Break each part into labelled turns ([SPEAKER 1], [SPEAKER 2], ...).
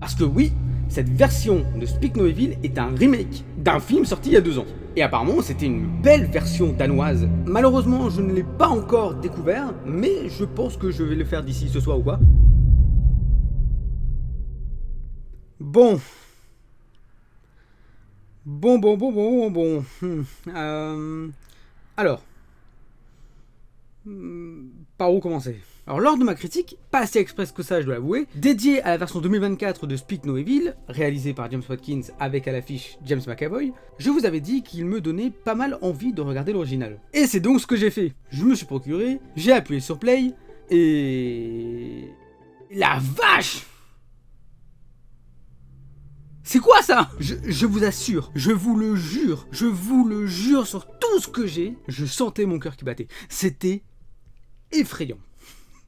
[SPEAKER 1] Parce que oui, cette version de Speak No Evil est un remake d'un film sorti il y a 2 ans. Et apparemment, c'était une belle version danoise. Malheureusement, je ne l'ai pas encore découvert, mais je pense que je vais le faire d'ici ce soir ou quoi. Bon. Bon. Alors. Par où commencer? Alors lors de ma critique, pas assez express que ça je dois l'avouer, dédiée à la version 2024 de Speak No Evil, réalisée par James Watkins avec à l'affiche James McAvoy, je vous avais dit qu'il me donnait pas mal envie de regarder l'original. Et c'est donc ce que j'ai fait. Je me suis procuré, j'ai appuyé sur play, et... La vache! C'est quoi ça? Je vous assure, je vous le jure sur tout ce que j'ai, je sentais mon cœur qui battait. C'était effrayant.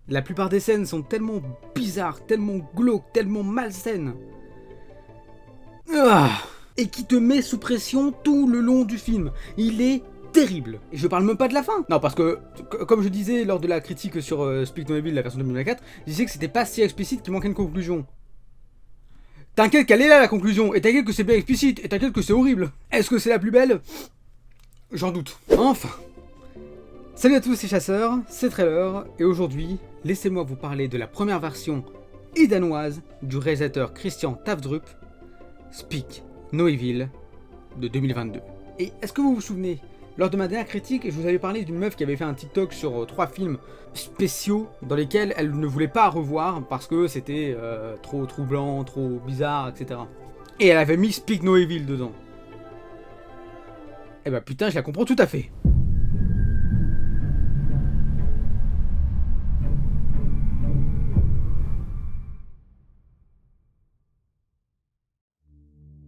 [SPEAKER 1] La plupart des scènes sont tellement bizarres, tellement glauques, tellement malsaines. Et qui te met sous pression tout le long du film. Il est terrible. Et je parle même pas de la fin. Non, parce que, comme je disais lors de la critique sur Speak No Evil, la version 2024, je disais que c'était pas si explicite qu'il manquait une conclusion. T'inquiète qu'elle est là la conclusion, et t'inquiète que c'est bien explicite, et t'inquiète que c'est horrible. Est-ce que c'est la plus belle? J'en doute. Enfin. Salut à tous, c'est Chasseur, c'est Trailer, et aujourd'hui, laissez-moi vous parler de la première version et danoise du réalisateur Christian Tavdrup, Speak No Evil de 2022. Et est-ce que vous vous souvenez, lors de ma dernière critique, je vous avais parlé d'une meuf qui avait fait un TikTok sur 3 films spéciaux dans lesquels elle ne voulait pas revoir parce que c'était trop troublant, trop bizarre, etc. Et elle avait mis Speak No Evil dedans. Eh bah putain, je la comprends tout à fait.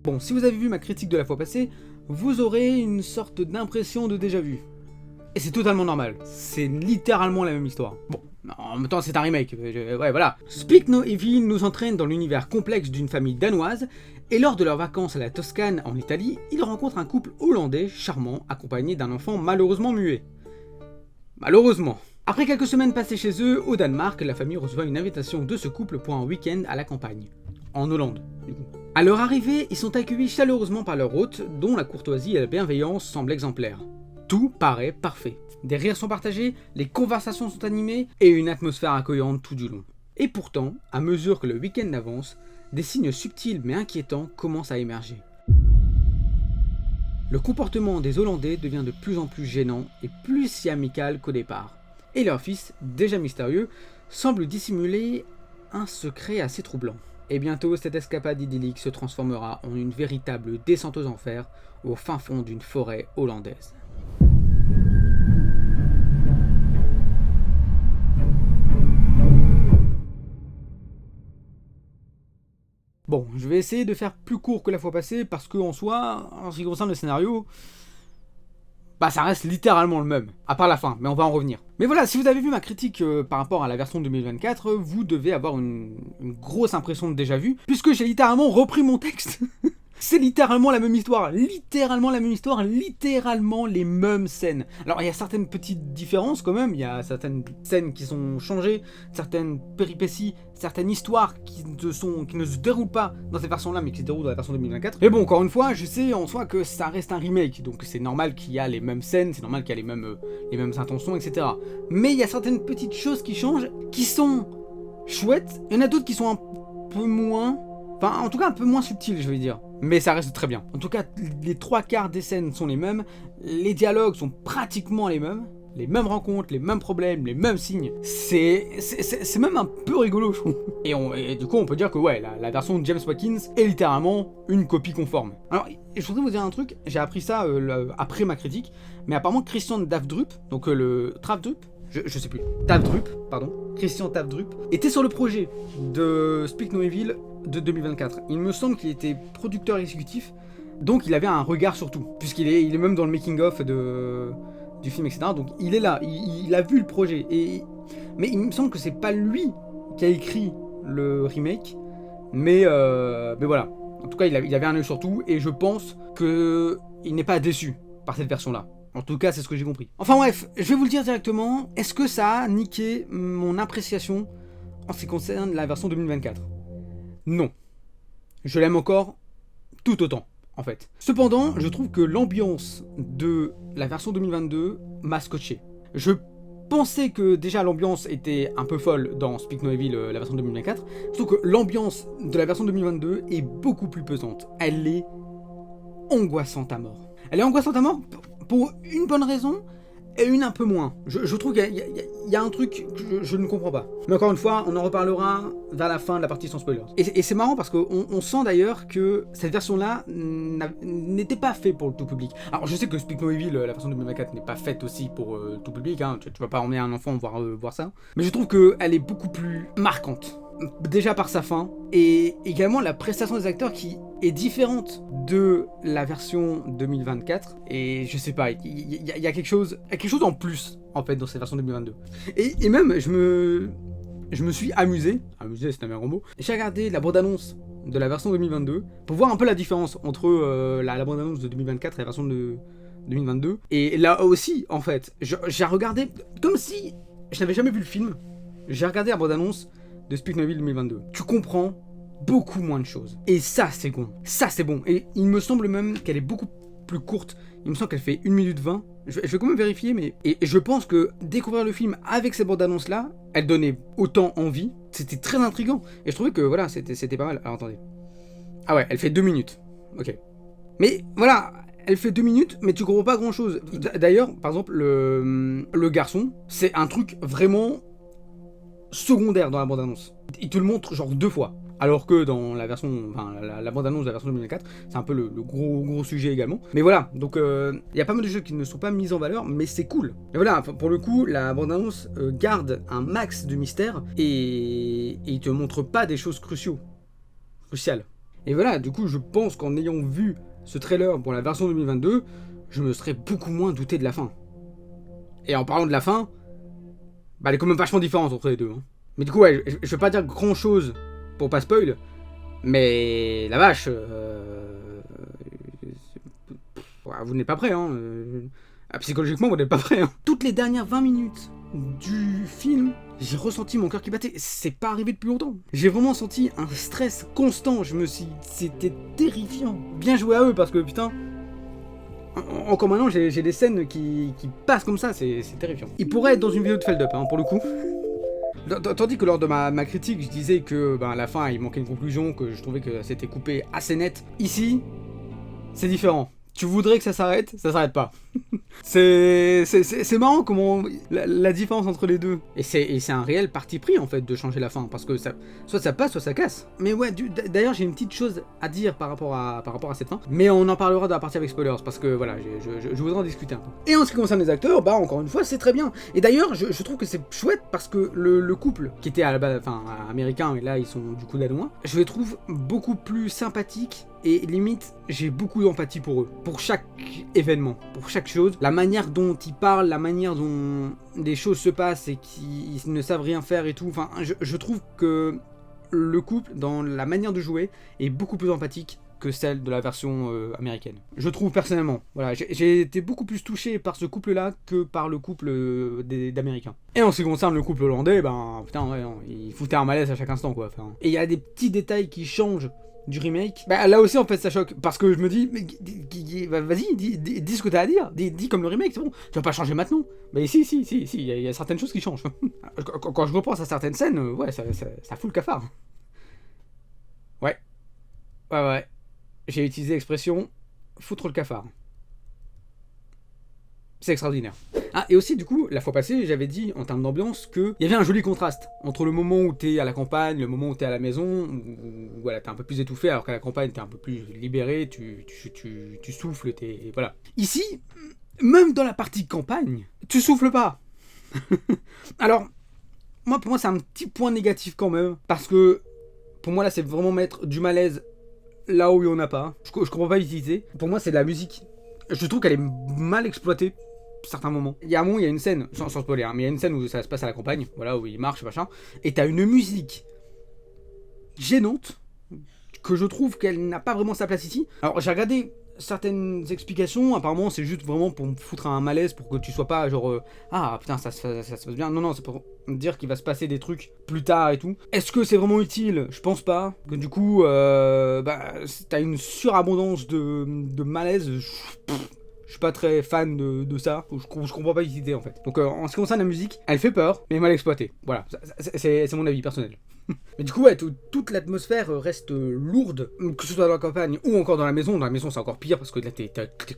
[SPEAKER 1] Bon, si vous avez vu ma critique de la fois passée, vous aurez une sorte d'impression de déjà-vu. Et c'est totalement normal, c'est littéralement la même histoire. Bon, en même temps c'est un remake, ouais voilà. Speak No Evil nous entraîne dans l'univers complexe d'une famille danoise, et lors de leurs vacances à la Toscane en Italie, ils rencontrent un couple hollandais charmant accompagné d'un enfant malheureusement muet. Malheureusement. Après quelques semaines passées chez eux, au Danemark, la famille reçoit une invitation de ce couple pour un week-end à la campagne. En Hollande, du coup. À leur arrivée, ils sont accueillis chaleureusement par leur hôte, dont la courtoisie et la bienveillance semblent exemplaires. Tout paraît parfait. Des rires sont partagés, les conversations sont animées, et une atmosphère accueillante tout du long. Et pourtant, à mesure que le week-end avance, des signes subtils mais inquiétants commencent à émerger. Le comportement des Hollandais devient de plus en plus gênant et plus si amical qu'au départ. Et leur fils, déjà mystérieux, semble dissimuler un secret assez troublant. Et bientôt, cette escapade idyllique se transformera en une véritable descente aux enfers au fin fond d'une forêt hollandaise. Bon, je vais essayer de faire plus court que la fois passée parce qu'en soi, en ce qui concerne le scénario, bah ça reste littéralement le même, à part la fin, mais on va en revenir. Mais voilà, si vous avez vu ma critique par rapport à la version 2024, vous devez avoir une grosse impression de déjà vu, puisque j'ai littéralement repris mon texte. C'est littéralement la même histoire, littéralement les mêmes scènes. Alors il y a certaines petites différences quand même, il y a certaines scènes qui sont changées, certaines péripéties, certaines histoires qui ne se déroulent pas dans cette version-là, mais qui se déroulent dans la version 2024. Mais bon, encore une fois, je sais en soi que ça reste un remake, donc c'est normal qu'il y a les mêmes scènes, c'est normal qu'il y a les mêmes intentions, etc. Mais il y a certaines petites choses qui changent, qui sont chouettes, il y en a d'autres qui sont un peu moins... Enfin, en tout cas un peu moins subtiles, je vais dire. Mais ça reste très bien. En tout cas, les 3/4 des scènes sont les mêmes, les dialogues sont pratiquement les mêmes rencontres, les mêmes problèmes, les mêmes signes. C'est même un peu rigolo, je trouve. Et du coup, on peut dire que ouais, la version de James Watkins est littéralement une copie conforme. Alors, je voudrais vous dire un truc, j'ai appris ça après ma critique, mais apparemment Christian Tavdrup, donc le Tavdrup, je sais plus, Tavdrup, pardon, Christian Tavdrup, était sur le projet de Speak No Evil de 2024. Il me semble qu'il était producteur exécutif, donc il avait un regard sur tout, puisqu'il est même dans le making-of du film, etc. Donc il est là, il a vu le projet. Mais il me semble que c'est pas lui qui a écrit le remake, mais voilà. En tout cas, il avait un œil sur tout, et je pense qu'il n'est pas déçu par cette version-là. En tout cas, c'est ce que j'ai compris. Enfin bref, je vais vous le dire directement, est-ce que ça a niqué mon appréciation en ce qui concerne la version 2024 ? Non. je l'aime encore tout autant, en fait. Cependant, je trouve que l'ambiance de la version 2022 m'a scotché. Je pensais que déjà l'ambiance était un peu folle dans Speak No Evil, la version 2024. Je trouve que l'ambiance de la version 2022 est beaucoup plus pesante. Elle est angoissante à mort. Elle est angoissante à mort pour une bonne raison et une un peu moins. Je trouve qu'il y a un truc que je ne comprends pas. Mais encore une fois, on en reparlera vers la fin de la partie sans spoilers. Et c'est marrant parce qu'on sent d'ailleurs que cette version-là n'était pas faite pour le tout public. Alors je sais que Speak No Evil, la version 2024, n'est pas faite aussi pour le tout public. Hein. Tu vas pas emmener un enfant voir ça. Mais je trouve qu'elle est beaucoup plus marquante. Déjà par sa fin, et également la prestation des acteurs qui est différente de la version 2024, et je sais pas, il y a quelque chose en plus en fait dans cette version 2022. Et même je me suis amusé c'est un bien gros mot, j'ai regardé la bande-annonce de la version 2022 pour voir un peu la différence entre la bande-annonce de 2024 et la version de 2022, et là aussi en fait, j'ai regardé comme si je n'avais jamais vu le film, j'ai regardé la bande-annonce de Speak No Evil 2022. Tu comprends beaucoup moins de choses. Et ça, c'est bon. Ça, c'est bon. Et il me semble même qu'elle est beaucoup plus courte. Il me semble qu'elle fait 1 minute 20. Je vais quand même vérifier, mais... Et je pense que découvrir le film avec ces bandes annonces-là, elle donnait autant envie. C'était très intriguant. Et je trouvais que, voilà, c'était pas mal. Alors, attendez. Ah ouais, elle fait 2 minutes. Ok. Mais, voilà... Elle fait 2 minutes, mais tu comprends pas grand-chose. D'ailleurs, par exemple, le garçon, c'est un truc vraiment... secondaire dans la bande-annonce. Il te le montre genre 2 fois. Alors que dans la version, enfin la bande-annonce de la version 2024, c'est un peu le gros sujet également. Mais voilà, donc il y a pas mal de choses qui ne sont pas mises en valeur, mais c'est cool. Et voilà, pour le coup, la bande-annonce garde un max de mystère et il te montre pas des choses cruciales. Et voilà, du coup, je pense qu'en ayant vu ce trailer pour la version 2022, je me serais beaucoup moins douté de la fin. Et en parlant de la fin, bah, elle est quand même vachement différente entre les deux. Hein. Mais du coup, ouais, je vais pas dire grand chose pour pas spoil, mais la vache, vous n'êtes pas prêts, hein. Psychologiquement, vous n'êtes pas prêts. Hein. Toutes les dernières 20 minutes du film, j'ai ressenti mon cœur qui battait. C'est pas arrivé depuis longtemps. J'ai vraiment senti un stress constant. C'était terrifiant. Bien joué à eux parce que putain. Encore maintenant, j'ai des scènes qui passent comme ça, c'est terrifiant. Il pourrait être dans une vidéo de Feld Up, hein, pour le coup. Tandis que lors de ma critique, je disais que à la fin, il manquait une conclusion, que je trouvais que c'était coupé assez net. Ici, c'est différent. Tu voudrais que ça s'arrête pas. c'est marrant comment la différence entre les deux. Et c'est un réel parti pris en fait de changer la fin, parce que soit ça passe, soit ça casse. Mais ouais, d'ailleurs j'ai une petite chose à dire par rapport à cette fin, mais on en parlera dans la partie avec spoilers, parce que voilà, je voudrais en discuter un peu. Et en ce qui concerne les acteurs, bah encore une fois c'est très bien. Et d'ailleurs je trouve que c'est chouette parce que le couple qui était à la base, enfin américain, et là ils sont du coup danois, je les trouve beaucoup plus sympathiques. Et limite, j'ai beaucoup d'empathie pour eux. Pour chaque événement, pour chaque chose. La manière dont ils parlent, la manière dont les choses se passent et qu'ils ne savent rien faire et tout. Enfin, je trouve que le couple, dans la manière de jouer, est beaucoup plus empathique que celle de la version américaine. Je trouve personnellement. Voilà, j'ai été beaucoup plus touché par ce couple-là que par le couple d'Américains. Et en ce qui concerne le couple hollandais, ben putain, ouais, non, il foutait un malaise à chaque instant, quoi. Enfin, et il y a des petits détails qui changent du remake, bah là aussi en fait ça choque, parce que je me dis, mais vas-y, dis ce que t'as à dire, dis comme le remake, c'est bon, tu vas pas changer maintenant. Mais si, il y a certaines choses qui changent. Quand je repense à certaines scènes, ouais, ça fout le cafard. Ouais, j'ai utilisé l'expression foutre le cafard. C'est extraordinaire. Ah, et aussi, du coup, la fois passée, j'avais dit, en termes d'ambiance, qu'il y avait un joli contraste entre le moment où t'es à la campagne, le moment où t'es à la maison, où voilà, t'es un peu plus étouffé, alors qu'à la campagne, t'es un peu plus libéré, tu souffles, voilà. Ici, même dans la partie campagne, tu souffles pas. Alors, pour moi, c'est un petit point négatif quand même, parce que, pour moi, là, c'est vraiment mettre du malaise là où il y en a pas. Je comprends pas l'utilité. Pour moi, c'est de la musique. Je trouve qu'elle est mal exploitée. Certains moments. Il y a un moment, il y a une scène, sans spoiler, mais il y a une scène où ça se passe à la campagne, voilà, où il marche, machin, et t'as une musique gênante, que je trouve qu'elle n'a pas vraiment sa place ici. Alors j'ai regardé certaines explications, apparemment c'est juste vraiment pour me foutre un malaise, pour que tu sois pas genre ah putain ça se passe bien. Non, c'est pour me dire qu'il va se passer des trucs plus tard et tout. Est-ce que c'est vraiment utile? Je pense pas. Que du coup, t'as une surabondance de malaise. Je suis pas très fan de ça. Je comprends pas l'utilité en fait. Donc en ce qui concerne la musique, elle fait peur, mais mal exploitée. Voilà, c'est mon avis personnel. Mais du coup, ouais, toute l'atmosphère reste lourde, que ce soit dans la campagne ou encore dans la maison. Dans la maison, c'est encore pire parce que là, t'es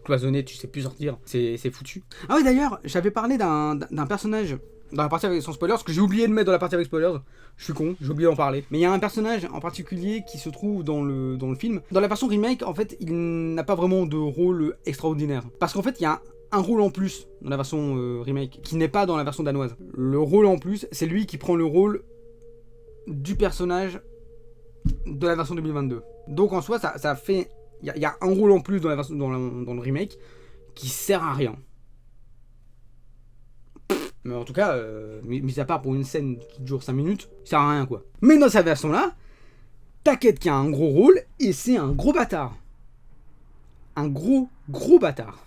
[SPEAKER 1] cloisonné, tu sais plus sortir. C'est foutu. Ah ouais, d'ailleurs, j'avais parlé d'un personnage dans la partie avec sans spoilers, que j'ai oublié de mettre dans la partie avec spoilers. Je suis con, j'ai oublié d'en parler. Mais il y a un personnage en particulier qui se trouve dans le film. Dans la version remake, en fait, il n'a pas vraiment de rôle extraordinaire. Parce qu'en fait, il y a un rôle en plus dans la version remake, qui n'est pas dans la version danoise. Le rôle en plus, c'est lui qui prend le rôle du personnage de la version 2022. Donc en soi, ça fait... Il y a un rôle en plus dans la version, dans le remake qui sert à rien. Mais en tout cas, mis à part pour une scène qui dure 5 minutes, ça sert à rien quoi. Mais dans cette version-là, Taquette qui a un gros rôle et c'est un gros bâtard. Un gros bâtard.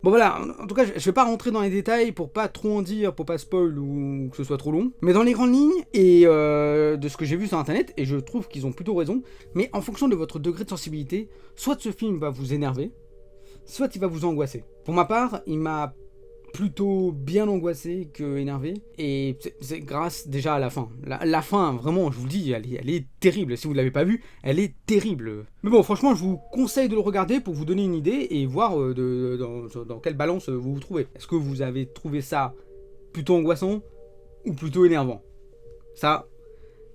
[SPEAKER 1] Bon voilà, en tout cas, je vais pas rentrer dans les détails pour pas trop en dire, pour pas spoil ou que ce soit trop long. Mais dans les grandes lignes, et de ce que j'ai vu sur internet, et je trouve qu'ils ont plutôt raison, mais en fonction de votre degré de sensibilité, soit ce film va vous énerver, soit il va vous angoisser. Pour ma part, il m'a plutôt bien angoissé que énervé, et c'est grâce déjà à la fin. La fin, vraiment, je vous le dis, elle est terrible. Si vous ne l'avez pas vue, elle est terrible. Mais bon, franchement, je vous conseille de le regarder pour vous donner une idée et voir dans quelle balance vous vous trouvez. Est-ce que vous avez trouvé ça plutôt angoissant ou plutôt énervant? Ça,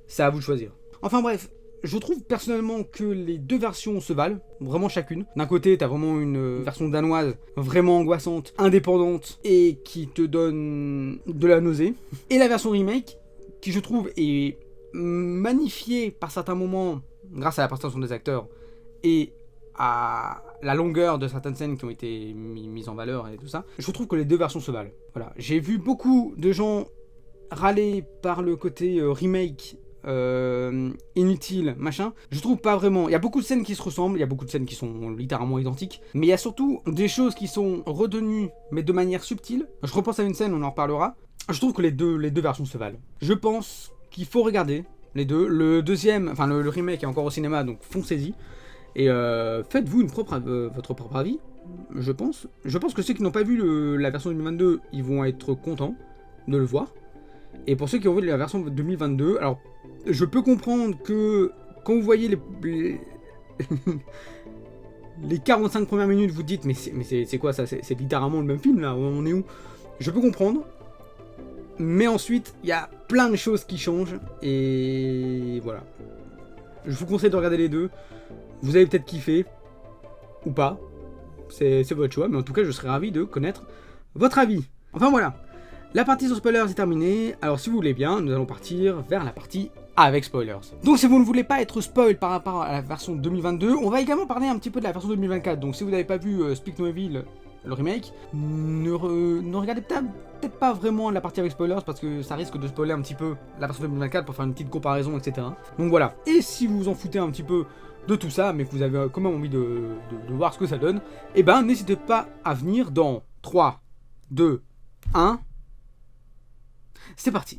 [SPEAKER 1] c'est à vous de choisir. Enfin bref, je trouve personnellement que les deux versions se valent, vraiment chacune. D'un côté, t'as vraiment une version danoise vraiment angoissante, indépendante et qui te donne de la nausée. Et la version remake, qui je trouve est magnifiée par certains moments grâce à la prestation des acteurs et à la longueur de certaines scènes qui ont été mises en valeur et tout ça. Je trouve que les deux versions se valent. Voilà, j'ai vu beaucoup de gens râler par le côté remake inutile, machin. Je trouve pas vraiment. Il y a beaucoup de scènes qui se ressemblent, il y a beaucoup de scènes qui sont littéralement identiques, mais il y a surtout des choses qui sont retenues, mais de manière subtile. Je repense à une scène, on en reparlera. Je trouve que les deux versions se valent. Je pense qu'il faut regarder les deux. Le deuxième, enfin le remake est encore au cinéma, donc foncez-y. Et faites-vous votre propre avis, je pense. Je pense que ceux qui n'ont pas vu la version 2022, ils vont être contents de le voir. Et pour ceux qui ont vu la version 2022, alors je peux comprendre que quand vous voyez les 45 premières minutes, vous dites mais c'est quoi ça, c'est littéralement le même film là, on est où? Je peux comprendre. Mais ensuite, il y a plein de choses qui changent et voilà. Je vous conseille de regarder les deux. Vous allez peut-être kiffer ou pas. C'est votre choix, mais en tout cas, je serais ravi de connaître votre avis. Enfin voilà. La partie sur spoilers est terminée, alors si vous voulez bien, nous allons partir vers la partie avec spoilers. Donc si vous ne voulez pas être spoil par rapport à la version 2022, on va également parler un petit peu de la version 2024. Donc si vous n'avez pas vu Speak No Evil, le remake, ne regardez peut-être pas vraiment la partie avec spoilers parce que ça risque de spoiler un petit peu la version 2024 pour faire une petite comparaison, etc. Donc voilà. Et si vous vous en foutez un petit peu de tout ça, mais que vous avez quand même envie de voir ce que ça donne, eh ben n'hésitez pas à venir dans 3, 2, 1... C'est parti.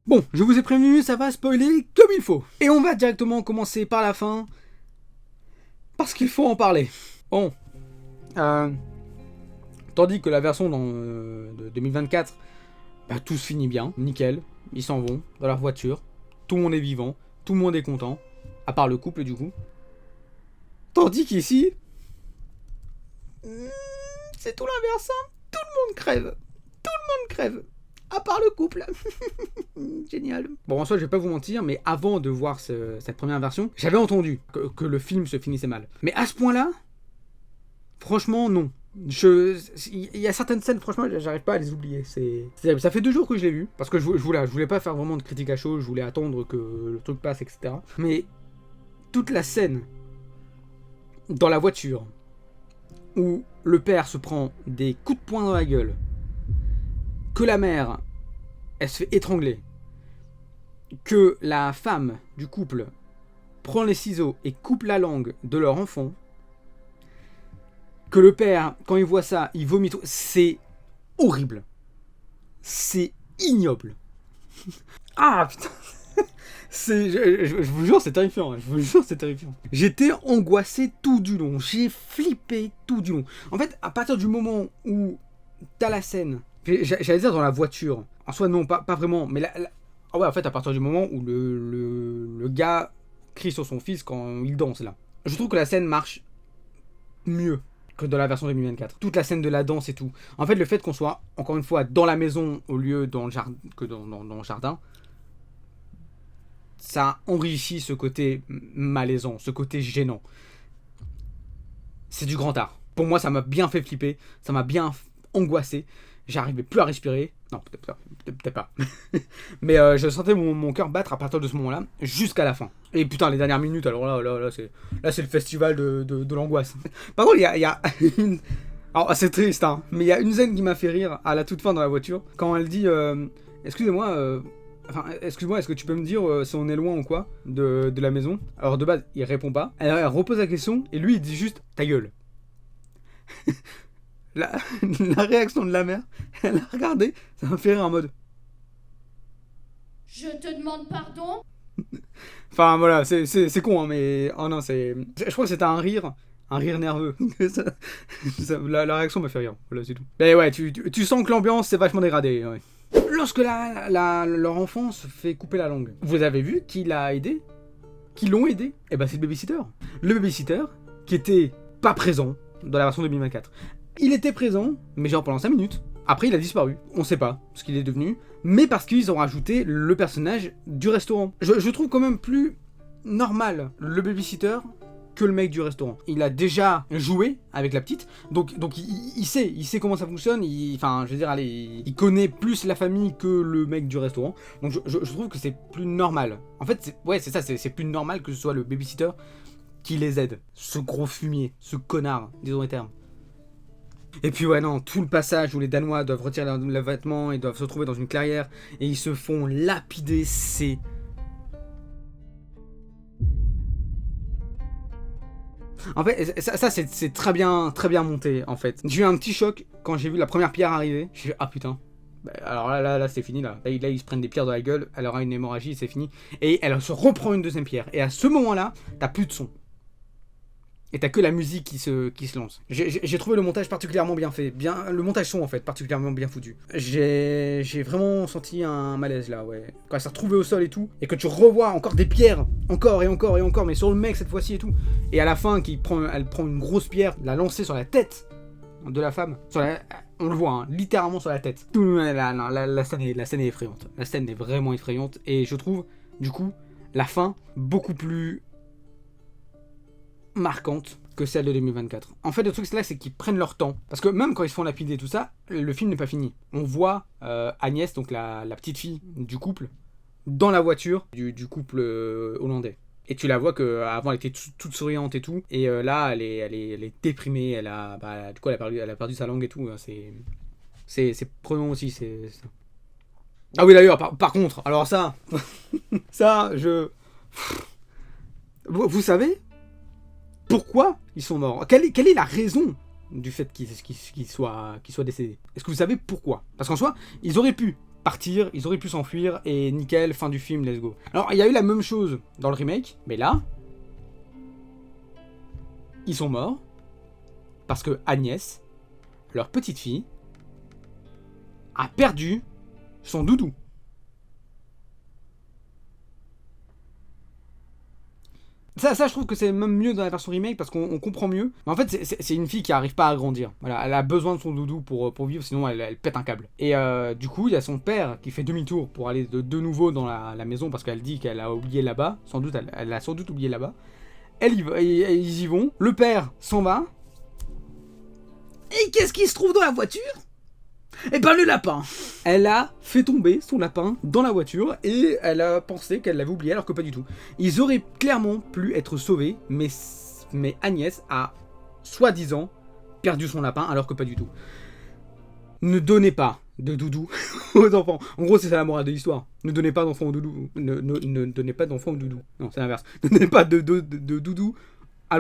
[SPEAKER 1] Bon, je vous ai prévenu, ça va spoiler comme il faut. Et on va directement commencer par la fin, parce qu'il faut en parler. Bon, tandis que la version de 2024, tout se finit bien, nickel, ils s'en vont dans leur voiture, tout le monde est vivant, tout le monde est content, à part le couple du coup. Tandis qu'ici, c'est tout l'inverse, hein. Tout le monde crève. Tout le monde crève. À part le couple. Génial. Bon, en soi, je vais pas vous mentir, mais avant de voir cette première version, j'avais entendu que le film se finissait mal. Mais à ce point-là, franchement, non. Il y a certaines scènes, franchement, j'arrive pas à les oublier. Ça fait 2 jours que je l'ai vu, parce que je voulais pas faire vraiment de critique à chaud, je voulais attendre que le truc passe, etc. Mais toute la scène dans la voiture où le père se prend des coups de poing dans la gueule, que la mère elle se fait étrangler, que la femme du couple prend les ciseaux et coupe la langue de leur enfant, que le père, quand il voit ça, il vomit tout. C'est horrible. C'est ignoble. Ah putain. Je vous jure, c'est terrifiant. Je vous jure, c'est terrifiant. J'étais angoissé tout du long. J'ai flippé tout du long. En fait, à partir du moment où t'as la scène, j'allais dire dans la voiture. En soi, non, pas vraiment. Mais ah ouais, en fait, à partir du moment où le gars crie sur son fils quand il danse là. Je trouve que la scène marche mieux que dans la version 2024. Toute la scène de la danse et tout. En fait, le fait qu'on soit, encore une fois, dans la maison au lieu dans le jardin, que dans le jardin, ça enrichit ce côté malaisant, ce côté gênant. C'est du grand art. Pour moi, ça m'a bien fait flipper, ça m'a bien angoissé. J'arrivais plus à respirer. Non, peut-être pas. Mais je sentais mon cœur battre à partir de ce moment-là, jusqu'à la fin. Et putain, les dernières minutes, alors là c'est le festival de l'angoisse. Par contre, il y a une... Alors, c'est triste, hein, mais il y a une scène qui m'a fait rire à la toute fin dans la voiture, quand elle dit excusez-moi, excuse-moi, est-ce que tu peux me dire si on est loin ou quoi de la maison? Alors de base, il répond pas. Elle repose la question et lui il dit juste ta gueule. la réaction de la mère, elle a regardé, ça m'a fait rire en mode.
[SPEAKER 2] Je te demande pardon.
[SPEAKER 1] Enfin voilà, c'est con, hein, mais oh non, c'est. Je crois que c'était un rire nerveux. La réaction m'a fait rire. Voilà, c'est tout. Mais ouais, tu sens que l'ambiance c'est vachement dégradée. Ouais. Lorsque leur enfant se fait couper la langue, vous avez vu qui l'a aidé? Qui l'ont aidé? Eh ben c'est le babysitter. Le babysitter qui était pas présent dans la version 2024. Il était présent, mais genre pendant 5 minutes. Après il a disparu. On sait pas ce qu'il est devenu, mais parce qu'ils ont rajouté le personnage du restaurant. Je trouve quand même plus normal le babysitter que le mec du restaurant. Il a déjà joué avec la petite, donc il sait comment ça fonctionne, enfin je veux dire, allez, il connaît plus la famille que le mec du restaurant, donc je trouve que c'est plus normal. En fait, c'est plus normal que ce soit le babysitter qui les aide. Ce gros fumier, ce connard, disons les termes. Et puis ouais non, tout le passage où les Danois doivent retirer leurs vêtements et doivent se retrouver dans une clairière et ils se font lapider, c'est... En fait, ça c'est très bien monté en fait. J'ai eu un petit choc quand j'ai vu la première pierre arriver. J'ai fait ah putain. Bah, alors là c'est fini là. Là ils se prennent des pierres dans la gueule, elle aura une hémorragie, c'est fini. Et elle se reprend une deuxième pierre. Et à ce moment-là, t'as plus de son. Et t'as que la musique qui se lance. J'ai trouvé le montage particulièrement bien fait. Le montage son en fait, particulièrement bien foutu. J'ai vraiment senti un malaise là, ouais. Quand elle s'est retrouvée au sol et tout, et que tu revois encore des pierres, encore et encore et encore, mais sur le mec cette fois-ci et tout. Et à la fin, elle prend une grosse pierre, la lancer sur la tête de la femme. On le voit, hein, littéralement sur la tête. La scène est effrayante. La scène est vraiment effrayante. Et je trouve, du coup, la fin beaucoup plus marquante que celle de 2024. En fait, le truc c'est là, c'est qu'ils prennent leur temps. Parce que même quand ils se font lapider et tout ça, le film n'est pas fini. On voit Agnès, donc la petite fille du couple, dans la voiture du couple hollandais. Et tu la vois qu'avant elle était toute souriante et tout. Et là, elle est déprimée. Du coup, elle a perdu sa langue et tout. C'est prenant aussi. Ah oui, d'ailleurs, par contre, alors ça, vous savez pourquoi ils sont morts? Quelle est la raison du fait qu'ils soient décédés? Est-ce que vous savez pourquoi? Parce qu'en soi, ils auraient pu partir, ils auraient pu s'enfuir et nickel, fin du film, let's go. Alors, il y a eu la même chose dans le remake, mais là, ils sont morts parce que Agnès, leur petite fille, a perdu son doudou. Ça, je trouve que c'est même mieux dans la version remake parce qu'on comprend mieux. Mais en fait, c'est une fille qui arrive pas à grandir. Voilà, elle a besoin de son doudou pour vivre, sinon elle pète un câble. Et du coup, il y a son père qui fait demi-tour pour aller de nouveau dans la maison parce qu'elle dit qu'elle a oublié là-bas. Sans doute, elle a sans doute oublié là-bas. Ils y vont. Le père s'en va. Et qu'est-ce qui se trouve dans la voiture? Eh ben le lapin. Elle a fait tomber son lapin dans la voiture et elle a pensé qu'elle l'avait oublié alors que pas du tout. Ils auraient clairement pu être sauvés, mais Agnès a soi-disant perdu son lapin alors que pas du tout. Ne donnez pas de doudou aux enfants. En gros, c'est ça la morale de l'histoire. Ne donnez pas d'enfants au doudou. Ne donnez pas d'enfants au doudou. Non, c'est l'inverse. Ne donnez pas de doudou à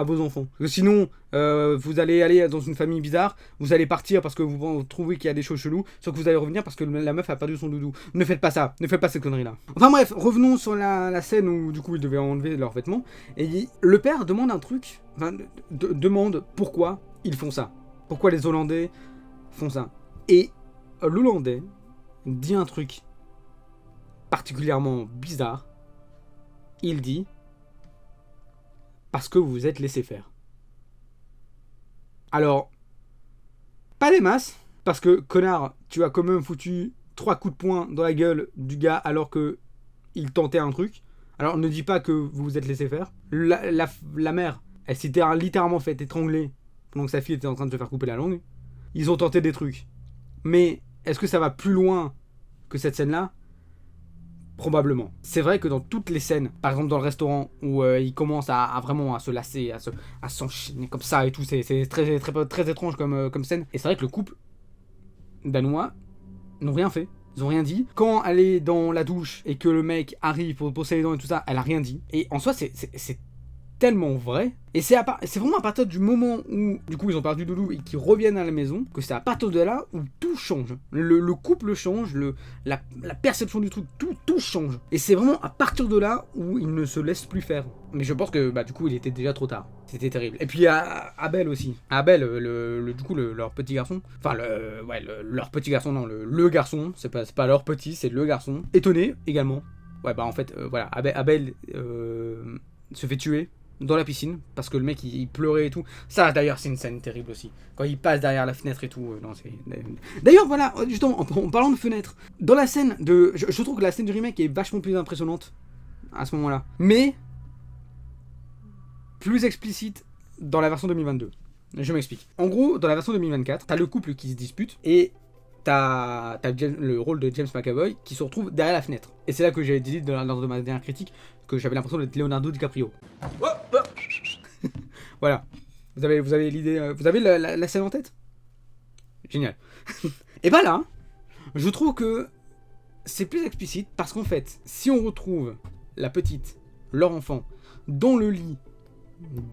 [SPEAKER 1] vos enfants. Parce que sinon, vous allez aller dans une famille bizarre, vous allez partir parce que vous trouvez qu'il y a des choses cheloues, sauf que vous allez revenir parce que la meuf a perdu son doudou. Ne faites pas ça, ne faites pas cette connerie là. Enfin bref, revenons sur la scène où du coup ils devaient enlever leurs vêtements, et le père demande un truc, enfin, demande pourquoi ils font ça. Pourquoi les Hollandais font ça. Et l'Hollandais dit un truc particulièrement bizarre. Il dit: parce que vous vous êtes laissé faire. Alors, pas des masses, parce que, connard, tu as quand même foutu 3 coups de poing dans la gueule du gars alors que il tentait un truc. Alors, ne dis pas que vous vous êtes laissé faire. La mère, elle s'était littéralement fait étrangler pendant que sa fille était en train de se faire couper la langue. Ils ont tenté des trucs. Mais, est-ce que ça va plus loin que cette scène-là ? Probablement. C'est vrai que dans toutes les scènes, par exemple dans le restaurant où il commence à vraiment à se lasser, à s'enchaîner comme ça et tout, c'est très étrange comme scène. Et c'est vrai que le couple danois n'ont rien fait. Ils ont rien dit. Quand elle est dans la douche et que le mec arrive pour brosser les dents et tout ça, elle a rien dit. Et en soi, c'est tellement vrai. Et c'est vraiment à partir du moment où, du coup, ils ont perdu Doudou et qu'ils reviennent à la maison, que c'est à partir de là où tout change. Le couple change, la perception du truc, tout change. Et c'est vraiment à partir de là où ils ne se laissent plus faire. Mais je pense que, du coup, il était déjà trop tard. C'était terrible. Et puis, Abel aussi. Abel, du coup, leur petit garçon. Enfin, leur petit garçon, non, le garçon. C'est pas leur petit, c'est le garçon. Étonné également. Ouais, en fait, voilà. Abel se fait tuer dans la piscine parce que le mec il pleurait et tout. Ça d'ailleurs c'est une scène terrible aussi quand il passe derrière la fenêtre et tout. Non, c'est... D'ailleurs voilà, justement en parlant de fenêtre, dans la scène de je trouve que la scène du remake est vachement plus impressionnante à ce moment-là, mais plus explicite dans la version 2022. Je m'explique. En gros, dans la version 2024, t'as le couple qui se dispute et t'as le rôle de James McAvoy qui se retrouve derrière la fenêtre. Et c'est là que j'ai dit lors de ma dernière critique que j'avais l'impression d'être Leonardo DiCaprio. Voilà. Vous avez l'idée, vous avez la scène en tête ? Génial. Et bah là, je trouve que c'est plus explicite parce qu'en fait, si on retrouve la petite, leur enfant, dans le lit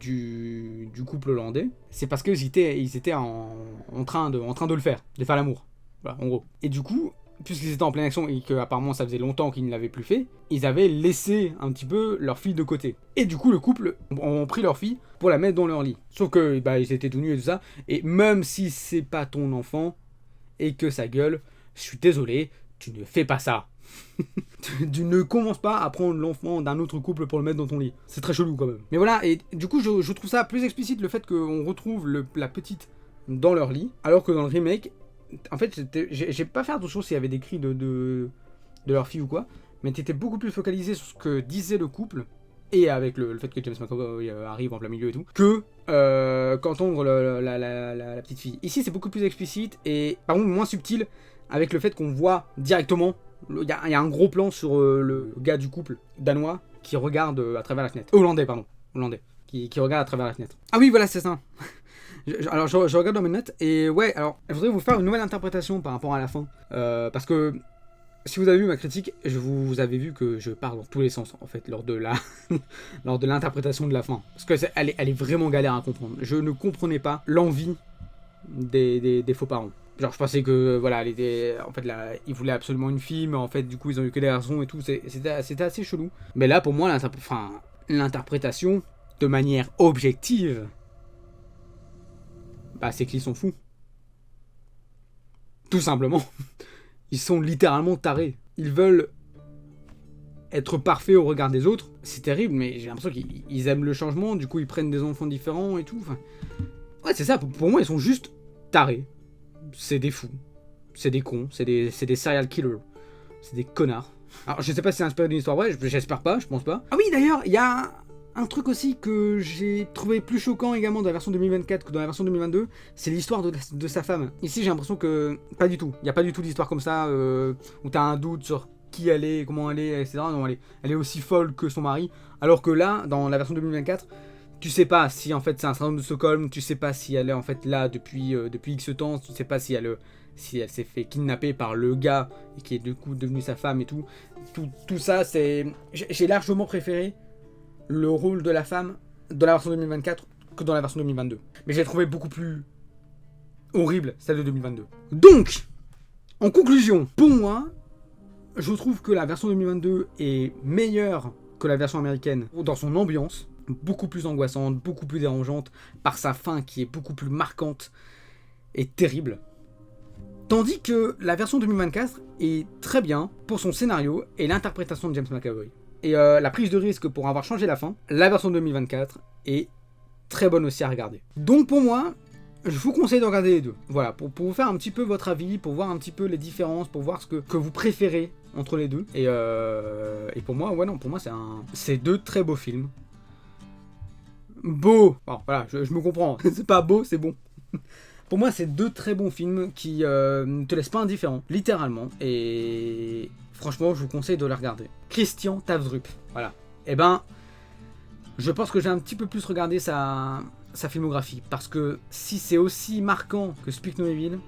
[SPEAKER 1] du couple hollandais, c'est parce qu'ils étaient en train de le faire, de faire l'amour. Voilà, en gros. Et du coup, puisqu'ils étaient en pleine action et qu'apparemment ça faisait longtemps qu'ils ne l'avaient plus fait, ils avaient laissé un petit peu leur fille de côté. Et du coup, le couple ont pris leur fille pour la mettre dans leur lit. Sauf que ils étaient tout nus et tout ça. Et même si c'est pas ton enfant et que ça gueule, je suis désolé, tu ne fais pas ça. Tu ne commences pas à prendre l'enfant d'un autre couple pour le mettre dans ton lit. C'est très chelou quand même. Mais voilà, et du coup, je trouve ça plus explicite le fait qu'on retrouve la petite dans leur lit, alors que dans le remake, en fait, j'ai pas fait attention s'il y avait des cris de leur fille ou quoi, mais t'étais beaucoup plus focalisé sur ce que disait le couple, et avec le fait que James McAvoy arrive en plein milieu et tout, que qu'entendre la petite fille. Ici, c'est beaucoup plus explicite, et par contre moins subtil, avec le fait qu'on voit directement, il y a un gros plan sur le gars du couple danois qui regarde à travers la fenêtre. Hollandais, qui regarde à travers la fenêtre. Ah oui, voilà, c'est ça. Alors je regarde dans mes notes et ouais, alors je voudrais vous faire une nouvelle interprétation par rapport à la fin, parce que si vous avez vu ma critique, vous avez vu que je parle dans tous les sens en fait lors de l'interprétation de la fin, parce que elle est vraiment galère à comprendre. Je ne comprenais pas l'envie des faux parents. Genre je pensais que voilà, en fait là, ils voulaient absolument une fille, mais en fait du coup ils ont eu que des garçons et tout, c'était assez chelou. Mais là pour moi l'interprétation de manière objective, c'est qu'ils sont fous. Tout simplement. Ils sont littéralement tarés. Ils veulent être parfaits au regard des autres. C'est terrible, mais j'ai l'impression qu'ils aiment le changement, du coup ils prennent des enfants différents et tout. Enfin, ouais, c'est ça, pour moi ils sont juste tarés. C'est des fous. C'est des cons. C'est des serial killers. C'est des connards. Alors je sais pas si c'est inspiré d'une histoire vraie, j'espère pas, je pense pas. Ah oui, d'ailleurs, il y a un truc aussi que j'ai trouvé plus choquant également dans la version 2024 que dans la version 2022, c'est l'histoire de sa femme. Ici, j'ai l'impression que pas du tout. Il n'y a pas du tout d'histoire comme ça où t'as un doute sur qui elle est, comment elle est, etc. Non, elle est aussi folle que son mari. Alors que là, dans la version 2024, Tu sais pas si en fait c'est un syndrome de Stockholm, tu sais pas si elle est en fait là depuis X temps, tu sais pas si elle s'est fait kidnapper par le gars et qui est du coup devenu sa femme et tout. Tout ça, c'est... J'ai largement préféré le rôle de la femme dans la version 2024 que dans la version 2022. Mais j'ai trouvé beaucoup plus horrible celle de 2022. Donc, en conclusion, pour moi, je trouve que la version 2022 est meilleure que la version américaine dans son ambiance, beaucoup plus angoissante, beaucoup plus dérangeante, par sa fin qui est beaucoup plus marquante et terrible. Tandis que la version 2024 est très bien pour son scénario et l'interprétation de James McAvoy. Et la prise de risque pour avoir changé la fin, la version 2024 est très bonne aussi à regarder. Donc pour moi, je vous conseille de regarder les deux. Voilà, pour vous faire un petit peu votre avis, pour voir un petit peu les différences, pour voir ce que vous préférez entre les deux. Et pour moi, ouais non, pour moi c'est deux très beaux films. Beau, bon, voilà, je me comprends, c'est pas beau, c'est bon. Pour moi, c'est deux très bons films qui ne te laissent pas indifférent, littéralement. Et franchement, je vous conseille de les regarder. Christian Tavsrup, voilà. Et ben, je pense que j'ai un petit peu plus regardé sa filmographie. Parce que si c'est aussi marquant que Speak No Evil,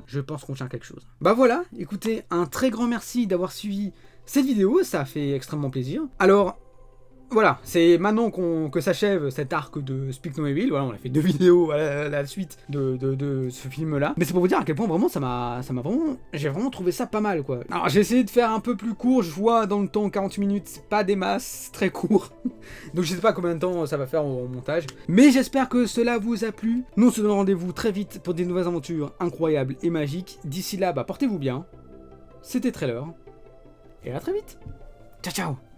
[SPEAKER 1] je pense qu'on tient quelque chose. Bah voilà, écoutez, un très grand merci d'avoir suivi cette vidéo, ça a fait extrêmement plaisir. Alors... Voilà, c'est maintenant que s'achève cet arc de Speak No Evil. Voilà, on a fait 2 vidéos à la suite de ce film-là. Mais c'est pour vous dire à quel point vraiment ça m'a vraiment... J'ai vraiment trouvé ça pas mal, quoi. Alors j'ai essayé de faire un peu plus court, je vois dans le temps 40 minutes, c'est pas des masses, c'est très court. Donc je sais pas combien de temps ça va faire au montage. Mais j'espère que cela vous a plu. Nous on se donne rendez-vous très vite pour des nouvelles aventures incroyables et magiques. D'ici là, bah portez-vous bien. C'était Trailer. Et à très vite. Ciao ciao.